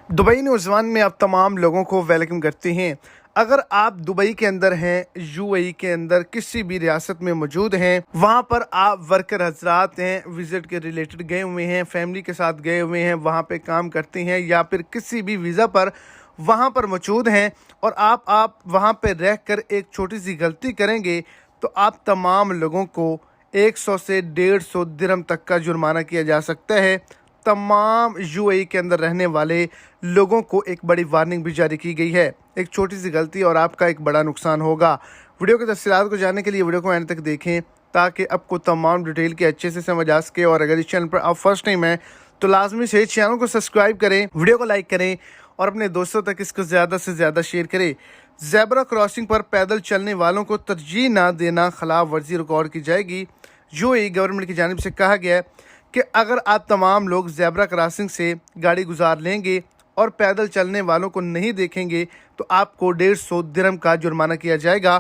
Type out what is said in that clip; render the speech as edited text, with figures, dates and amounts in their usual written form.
Dubai न्यूज़वान में आप तमाम लोगों को वेलकम करते हैं। अगर आप दुबई के अंदर हैं, यूएई के अंदर किसी भी रियासत में मौजूद हैं, वहाँ पर आप वर्कर हजरात हैं, विजिट के रिलेटेड गए हुए हैं, फैमिली के साथ गए हुए हैं, वहाँ पे काम करते हैं या फिर किसी भी वीज़ा पर वहाँ पर मौजूद हैं और आप वहाँ पे रह कर एक छोटी सी गलती करेंगे तो आप तमाम लोगों को 100 से 150 दिरहम तक का जुर्माना किया जा सकता है। तमाम यूएई के अंदर रहने वाले लोगों को एक बड़ी वार्निंग भी जारी की गई है। एक छोटी सी गलती और आपका एक बड़ा नुकसान होगा। वीडियो की तफसीलात को जानने के लिए वीडियो को एंड तक देखें ताकि आपको तमाम डिटेल की अच्छे से समझ आ सके। और अगर इस चैनल पर आप फर्स्ट टाइम हैं तो लाजमी से चैनल को सब्सक्राइब करें, वीडियो को लाइक करें और अपने दोस्तों तक इसको ज़्यादा से ज़्यादा शेयर करें। ज़ेब्रा क्रॉसिंग पर पैदल चलने वालों को तरजीह ना देना खिलाफ वर्जी रिकॉर्ड की जाएगी। यूएई गवर्नमेंट की जानिब से कहा गया है कि अगर आप तमाम लोग ज़ेब्रा क्रॉसिंग से गाड़ी गुजार लेंगे और पैदल चलने वालों को नहीं देखेंगे तो आपको 150 दिरहम का जुर्माना किया जाएगा।